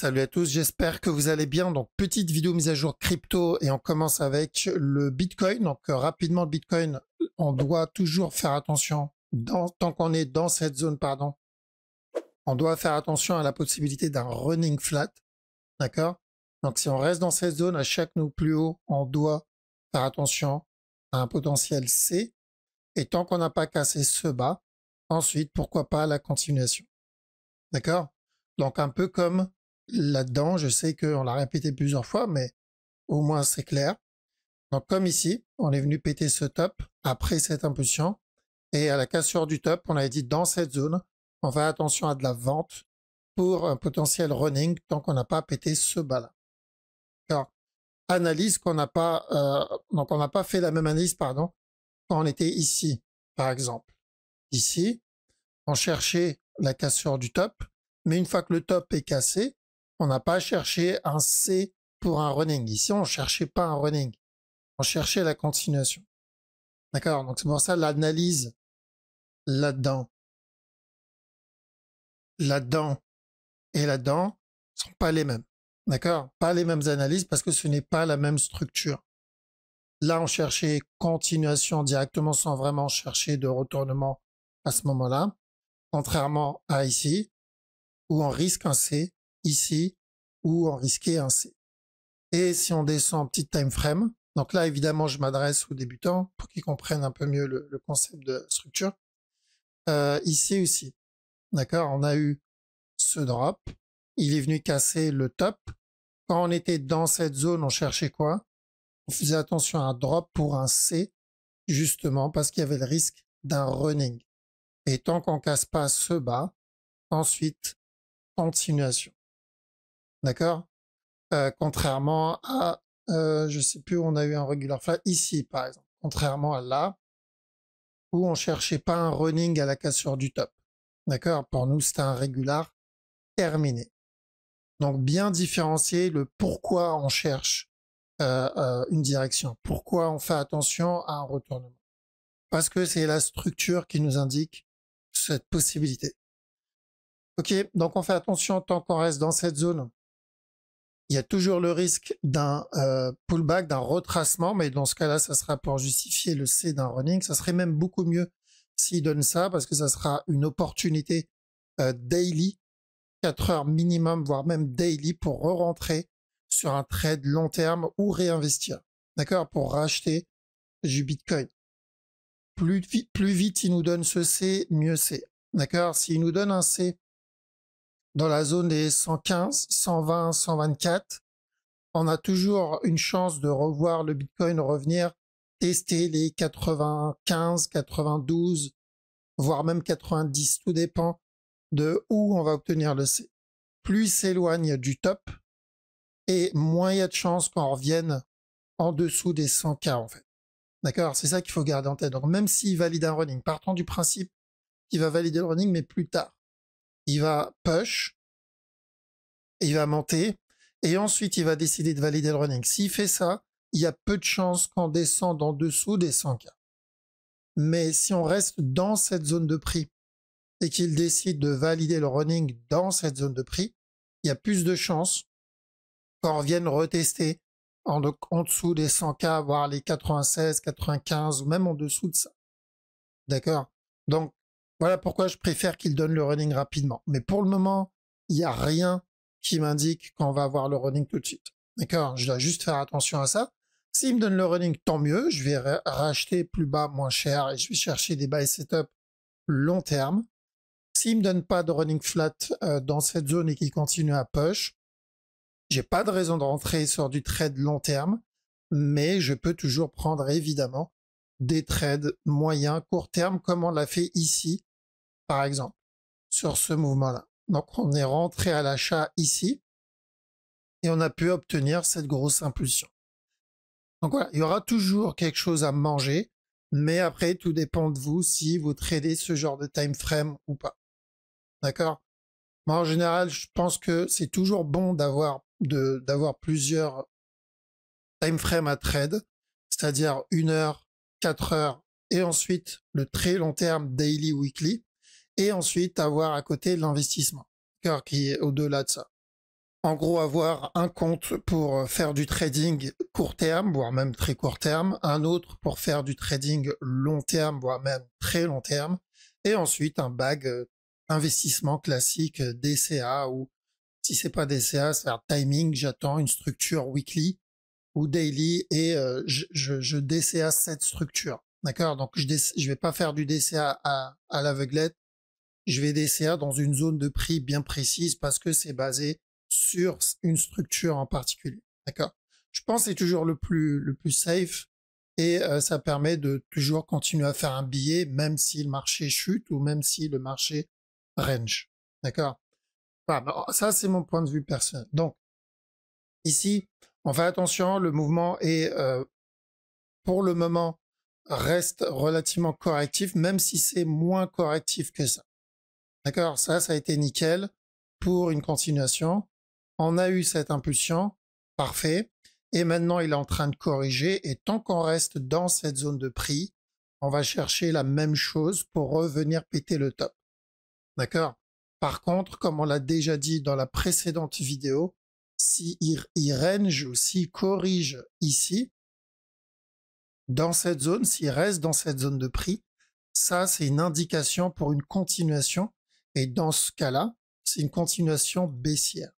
Salut à tous, j'espère que vous allez bien. Donc, petite vidéo mise à jour crypto et on commence avec le Bitcoin. Donc, rapidement, le Bitcoin, on doit toujours faire attention, tant qu'on est dans cette zone, pardon, on doit faire attention à la possibilité d'un running flat, d'accord? Donc, si on reste dans cette zone, à chaque nœud plus haut, on doit faire attention à un potentiel C. Et tant qu'on n'a pas cassé ce bas, ensuite, pourquoi pas la continuation, d'accord? Donc, un peu comme là-dedans, je sais qu'on l'a répété plusieurs fois, mais au moins c'est clair. Donc comme ici, on est venu péter ce top après cette impulsion. Et à la cassure du top, on avait dit dans cette zone, on fait attention à de la vente pour un potentiel running tant qu'on n'a pas pété ce bas-là. Alors, analyse qu'on n'a pas, donc on n'a pas fait la même analyse, pardon, quand on était ici, par exemple. Ici, on cherchait la cassure du top, mais une fois que le top est cassé, on n'a pas cherché un C pour un running. Ici, on ne cherchait pas un running. On cherchait la continuation. D'accord? Donc, c'est pour ça l'analyse là-dedans, là-dedans et là-dedans ne sont pas les mêmes. D'accord? Pas les mêmes analyses parce que ce n'est pas la même structure. Là, on cherchait continuation directement sans vraiment chercher de retournement à ce moment-là. Contrairement à ici, où on risque un C, ici, où on risquait un C. Et si on descend en petit time frame, donc là, évidemment, je m'adresse aux débutants pour qu'ils comprennent un peu mieux le concept de structure. Ici aussi, d'accord, on a eu ce drop. Il est venu casser le top. Quand on était dans cette zone, on cherchait quoi? On faisait attention à un drop pour un C, justement parce qu'il y avait le risque d'un running. Et tant qu'on casse pas ce bas, ensuite, continuation. D'accord? Contrairement à, je sais plus où on a eu un regular flat, ici par exemple, contrairement à là, où on cherchait pas un running à la cassure du top. D'accord? Pour nous, c'était un regular terminé. Donc bien différencier le pourquoi on cherche une direction, pourquoi on fait attention à un retournement. Parce que c'est la structure qui nous indique cette possibilité. Ok, donc on fait attention tant qu'on reste dans cette zone. Il y a toujours le risque d'un pullback, d'un retracement, mais dans ce cas-là, ça sera pour justifier le C d'un running. Ça serait même beaucoup mieux s'il donne ça, parce que ça sera une opportunité daily, 4 heures minimum, voire même daily, pour re-rentrer sur un trade long terme ou réinvestir, d'accord, pour racheter du Bitcoin. Plus vite il nous donne ce C, mieux c'est, d'accord. S'il nous donne un C dans la zone des 115, 120, 124, on a toujours une chance de revoir le Bitcoin revenir, tester les 95, 92, voire même 90, tout dépend de où on va obtenir le C. Plus il s'éloigne du top, et moins il y a de chances qu'on revienne en dessous des 100K en fait. D'accord? C'est ça qu'il faut garder en tête. Donc même s'il valide un running, partons du principe qu'il va valider le running, mais plus tard. Il va push, il va monter, et ensuite il va décider de valider le running. S'il fait ça, il y a peu de chances qu'on descende en dessous des 100K. Mais si on reste dans cette zone de prix et qu'il décide de valider le running dans cette zone de prix, il y a plus de chances qu'on revienne retester en dessous des 100K, voire les 96, 95 ou même en dessous de ça. D'accord? Donc, voilà pourquoi je préfère qu'il donne le running rapidement. Mais pour le moment, il n'y a rien qui m'indique qu'on va avoir le running tout de suite. D'accord? Je dois juste faire attention à ça. S'il me donne le running, tant mieux. Je vais racheter plus bas, moins cher et je vais chercher des buy setup long terme. S'il me donne pas de running flat dans cette zone et qu'il continue à push, j'ai pas de raison de rentrer sur du trade long terme, mais je peux toujours prendre évidemment des trades moyens, court terme, comme on l'a fait ici, par exemple, sur ce mouvement-là. Donc on est rentré à l'achat ici et on a pu obtenir cette grosse impulsion. Donc voilà, il y aura toujours quelque chose à manger, mais après tout dépend de vous si vous tradez ce genre de time frame ou pas. D'accord? Moi en général, je pense que c'est toujours bon d'avoir plusieurs time frame à trade, c'est-à-dire 1 heure, 4 heures, et ensuite le très long terme daily, weekly, et ensuite avoir à côté l'investissement, qui est au-delà de ça. En gros, avoir un compte pour faire du trading court terme, voire même très court terme, un autre pour faire du trading long terme, voire même très long terme, et ensuite un bag investissement classique DCA ou si c'est pas DCA, c'est un timing, j'attends une structure weekly ou daily et je DCA cette structure. D'accord? Donc je vais pas faire du DCA à l'aveuglette, je vais DCA dans une zone de prix bien précise parce que c'est basé sur une structure en particulier. D'accord? Je pense que c'est toujours le plus safe et ça permet de toujours continuer à faire un billet même si le marché chute ou même si le marché range. D'accord? Voilà, ça c'est mon point de vue personnel. Donc ici, on fait attention, le mouvement est pour le moment reste relativement correctif, même si c'est moins correctif que ça. D'accord? Ça a été nickel pour une continuation. On a eu cette impulsion, parfait. Et maintenant, il est en train de corriger. Et tant qu'on reste dans cette zone de prix, on va chercher la même chose pour revenir péter le top. D'accord? Par contre, comme on l'a déjà dit dans la précédente vidéo, si il range ou s'il corrige ici, dans cette zone, s'il reste dans cette zone de prix, ça, c'est une indication pour une continuation. Et dans ce cas-là, c'est une continuation baissière.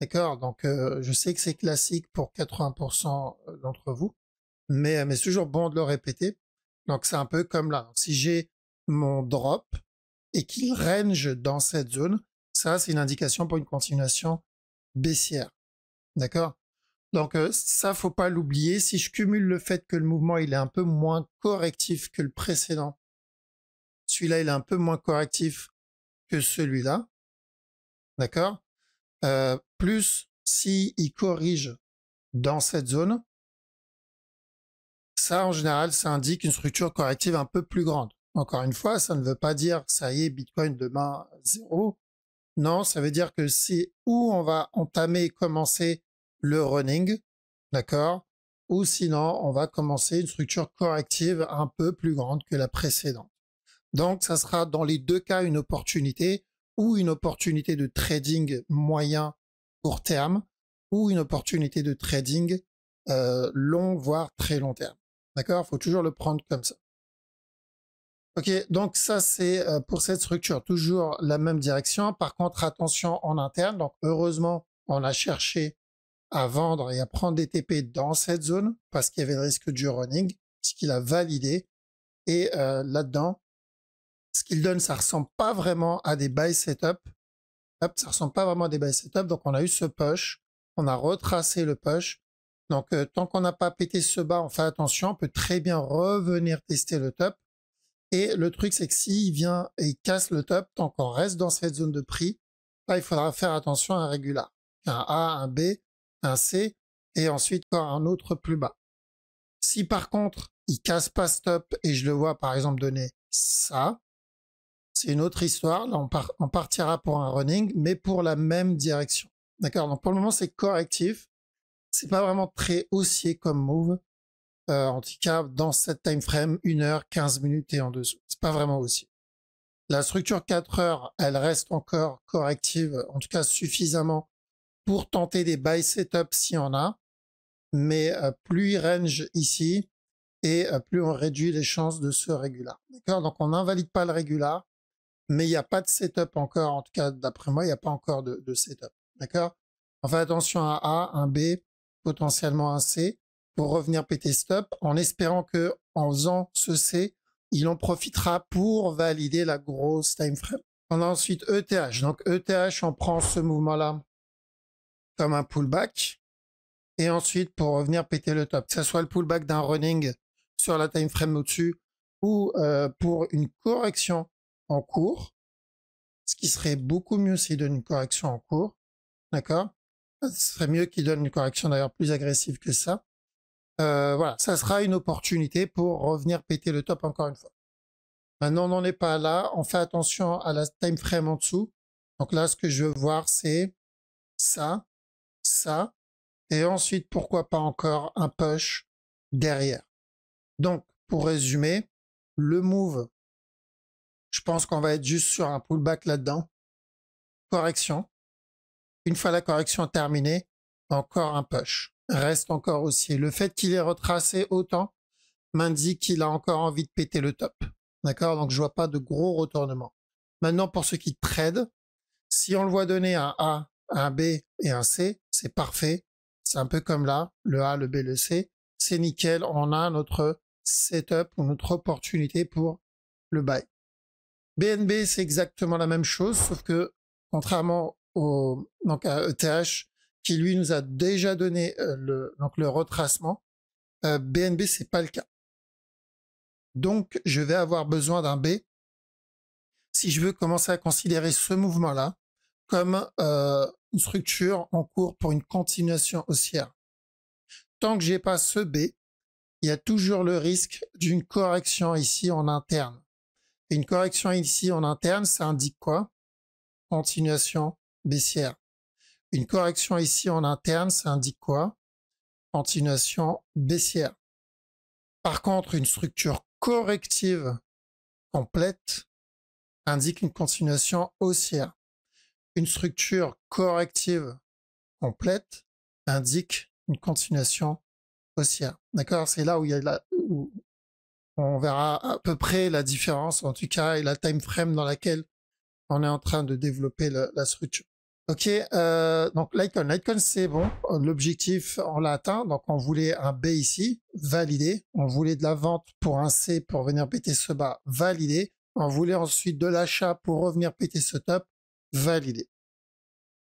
D'accord? Donc, je sais que c'est classique pour 80% d'entre vous, mais c'est toujours bon de le répéter. Donc, c'est un peu comme là. Si j'ai mon drop et qu'il range dans cette zone, ça, c'est une indication pour une continuation baissière. D'accord? Donc, ça, faut pas l'oublier. Si je cumule le fait que le mouvement, il est un peu moins correctif que le précédent, celui-là, il est un peu moins correctif que celui-là. D'accord? Plus si il corrige dans cette zone, ça en général, ça indique une structure corrective un peu plus grande. Encore une fois, ça ne veut pas dire ça y est, Bitcoin demain zéro. Non, ça veut dire que c'est où on va entamer, commencer le running, d'accord, ou sinon on va commencer une structure corrective un peu plus grande que la précédente. Donc, ça sera dans les deux cas une opportunité ou une opportunité de trading moyen court terme ou une opportunité de trading long, voire très long terme. D'accord? Il faut toujours le prendre comme ça. Ok, donc ça c'est pour cette structure, toujours la même direction. Par contre, attention en interne. Donc heureusement, on a cherché à vendre et à prendre des TP dans cette zone parce qu'il y avait le risque du running, ce qu'il a validé. Et là-dedans, ce qu'il donne, ça ressemble pas vraiment à des buy setup. Hop, ça ressemble pas vraiment à des buy setup. Donc on a eu ce push, on a retracé le push. Donc tant qu'on n'a pas pété ce bas, on fait attention. On peut très bien revenir tester le top. Et le truc, c'est que s'il vient et il casse le top, tant qu'on reste dans cette zone de prix, là, il faudra faire attention à un régular. Un A, un B, un C, et ensuite encore un autre plus bas. Si par contre, il casse pas stop et je le vois par exemple donner ça, c'est une autre histoire. Là, on partira pour un running, mais pour la même direction. D'accord? Donc pour le moment, c'est correctif. C'est pas vraiment très haussier comme move. En tout cas, dans cette time frame, 1 heure, 15 minutes et en dessous. C'est pas vraiment aussi. La structure 4 heures, elle reste encore corrective, en tout cas suffisamment pour tenter des buy setups s'il y en a. Mais plus il range ici et plus on réduit les chances de ce régular. D'accord? Donc on n'invalide pas le régular, mais il n'y a pas de setup encore. En tout cas, d'après moi, il n'y a pas encore de setup. D'accord? On fait attention à A, un B, potentiellement un C pour revenir péter stop en espérant que en faisant ce C, il en profitera pour valider la grosse time frame. On a ensuite ETH. Donc ETH, on prend ce mouvement-là comme un pullback. Et ensuite, pour revenir péter le top, que ce soit le pullback d'un running sur la time frame au-dessus ou pour une correction en cours, ce qui serait beaucoup mieux s'il donne une correction en cours, d'accord? Ce serait mieux qu'il donne une correction d'ailleurs plus agressive que ça. Voilà, ça sera une opportunité pour revenir péter le top encore une fois. Maintenant, on n'en est pas là. On fait attention à la time frame en dessous. Donc là, ce que je veux voir, c'est ça, ça, et ensuite, pourquoi pas encore un push derrière. Donc, pour résumer, le move, je pense qu'on va être juste sur un pullback là-dedans. Correction. Une fois la correction terminée, encore un push. Reste encore haussier. Le fait qu'il ait retracé autant m'indique qu'il a encore envie de péter le top. D'accord? Donc je vois pas de gros retournements. Maintenant, pour ceux qui trade, si on le voit donner un A, un B et un C, c'est parfait. C'est un peu comme là, le A, le B, le C. C'est nickel. On a notre setup ou notre opportunité pour le buy. BNB, c'est exactement la même chose, sauf que contrairement donc à ETH, qui lui nous a déjà donné le retracement, BNB, c'est pas le cas. Donc, je vais avoir besoin d'un B si je veux commencer à considérer ce mouvement-là comme une structure en cours pour une continuation haussière. Tant que j'ai pas ce B, il y a toujours le risque d'une correction ici en interne. Et une correction ici en interne, ça indique quoi? Continuation baissière. Une correction ici en interne, ça indique quoi? Continuation baissière. Par contre, une structure corrective complète indique une continuation haussière. Une structure corrective complète indique une continuation haussière. D'accord? C'est là où il y a où on verra à peu près la différence, en tout cas, et la time frame dans laquelle on est en train de développer la structure. Ok, donc Litecoin c'est bon, l'objectif on l'a atteint, donc on voulait un B ici, validé, on voulait de la vente pour un C pour venir péter ce bas, validé, on voulait ensuite de l'achat pour revenir péter ce top, validé.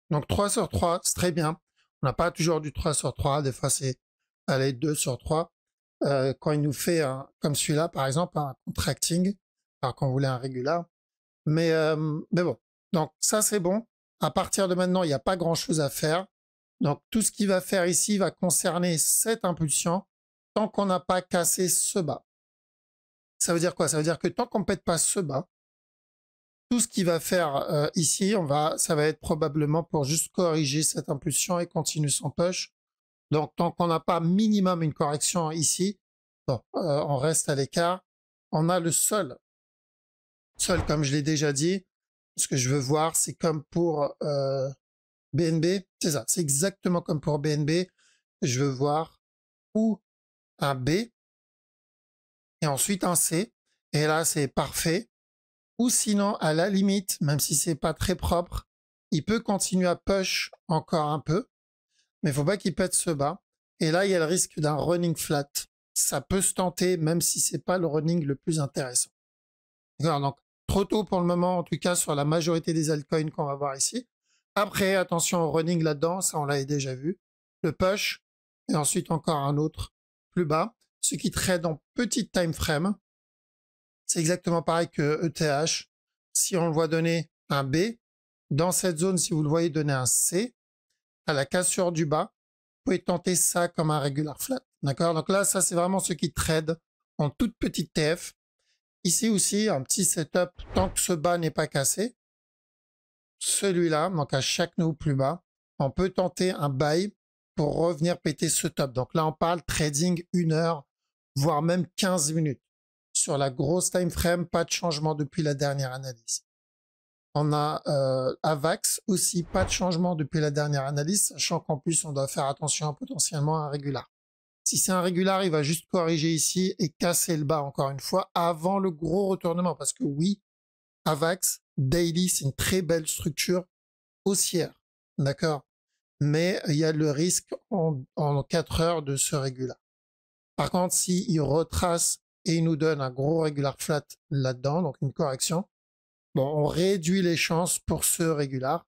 Donc 3 sur 3, c'est très bien, on n'a pas toujours du 3 sur 3, des fois c'est allez 2 sur 3, quand il nous fait comme celui-là par exemple, un contracting, alors qu'on voulait un régular, mais bon, donc ça c'est bon. À partir de maintenant, il n'y a pas grand-chose à faire. Donc tout ce qu'il va faire ici va concerner cette impulsion tant qu'on n'a pas cassé ce bas. Ça veut dire quoi? Ça veut dire que tant qu'on ne pète pas ce bas, tout ce qu'il va faire ici, ça va être probablement pour juste corriger cette impulsion et continuer son push. Donc tant qu'on n'a pas minimum une correction ici, bon, on reste à l'écart. On a le sol, comme je l'ai déjà dit. Ce que je veux voir, c'est comme pour BNB, c'est ça, c'est exactement comme pour BNB. Je veux voir ou un B et ensuite un C. Et là, c'est parfait. Ou sinon, à la limite, même si c'est pas très propre, il peut continuer à push encore un peu, mais il faut pas qu'il pète ce bas. Et là, il y a le risque d'un running flat. Ça peut se tenter, même si c'est pas le running le plus intéressant. D'accord, donc trop tôt pour le moment, en tout cas sur la majorité des altcoins qu'on va voir ici. Après, attention au running là-dedans, ça on l'avait déjà vu. Le push, et ensuite encore un autre plus bas. Ce qui trade en petite time frame, c'est exactement pareil que ETH. Si on le voit donner un B, dans cette zone, si vous le voyez donner un C, à la cassure du bas, vous pouvez tenter ça comme un regular flat. D'accord? Donc là, ça c'est vraiment ce qui trade en toute petite TF. Ici aussi, un petit setup tant que ce bas n'est pas cassé. Celui-là, donc à chaque nœud plus bas, on peut tenter un buy pour revenir péter ce top. Donc là, on parle trading 1 heure, voire même 15 minutes. Sur la grosse time frame, pas de changement depuis la dernière analyse. On a AVAX aussi, pas de changement depuis la dernière analyse, sachant qu'en plus, on doit faire attention potentiellement à un régular. Si c'est un régular, il va juste corriger ici et casser le bas encore une fois avant le gros retournement. Parce que oui, AVAX, Daily, c'est une très belle structure haussière. D'accord? Mais il y a le risque en 4 heures de ce régular. Par contre, s'il retrace et il nous donne un gros régular flat là-dedans, donc une correction, bon, on réduit les chances pour ce régular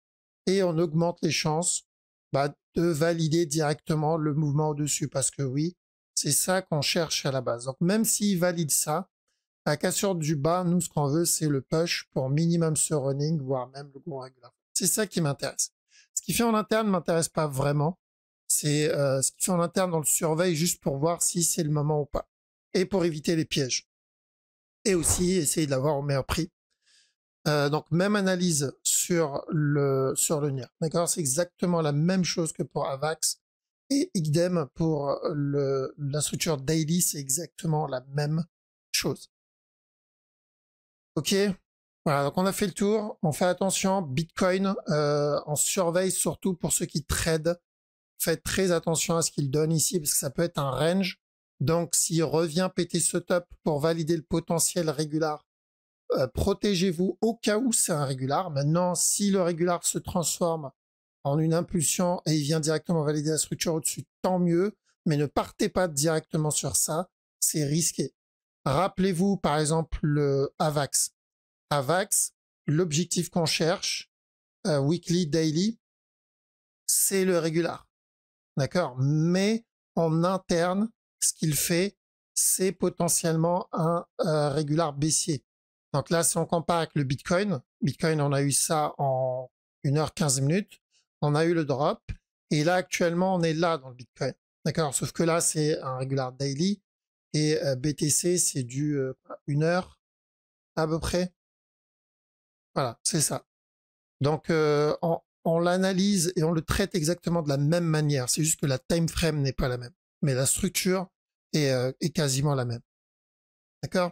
et on augmente les chances de valider directement le mouvement au-dessus. Parce que oui, c'est ça qu'on cherche à la base. Donc même s'il valide ça, la cassure du bas, nous, ce qu'on veut, c'est le push pour minimum ce running, voire même le gros régular. C'est ça qui m'intéresse. Ce qui fait en interne ne m'intéresse pas vraiment. C'est ce qui fait en interne, on le surveille juste pour voir si c'est le moment ou pas. Et pour éviter les pièges. Et aussi essayer de l'avoir au meilleur prix. Donc même analyse sur le NIR. D'accord, c'est exactement la même chose que pour AVAX et idem pour la structure daily, c'est exactement la même chose. Ok, Voilà, donc on a fait le tour. On fait attention. Bitcoin, on surveille surtout pour ceux qui tradent. Faites très attention à ce qu'il donne ici parce que ça peut être un range. Donc, s'il revient péter ce top pour valider le potentiel régular, protégez-vous au cas où c'est un régular. Maintenant, si le régular se transforme en une impulsion et il vient directement valider la structure au-dessus, tant mieux, mais ne partez pas directement sur ça, c'est risqué. Rappelez-vous, par exemple, le AVAX. AVAX, l'objectif qu'on cherche, weekly, daily, c'est le régular. D'accord? Mais en interne, ce qu'il fait, c'est potentiellement un régular baissier. Donc là, si on compare avec le Bitcoin, on a eu ça en 1h15. On a eu le drop. Et là, actuellement, on est là dans le Bitcoin. D'accord? Sauf que là, c'est un régular daily. Et BTC, c'est du 1 heure à peu près. Voilà, c'est ça. Donc, on l'analyse et on le traite exactement de la même manière. C'est juste que la time frame n'est pas la même. Mais la structure est quasiment la même. D'accord?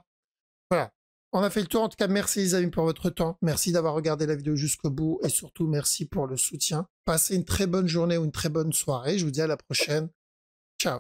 Voilà. On a fait le tour. En tout cas, merci les amis pour votre temps. Merci d'avoir regardé la vidéo jusqu'au bout et surtout merci pour le soutien. Passez une très bonne journée ou une très bonne soirée. Je vous dis à la prochaine. Ciao.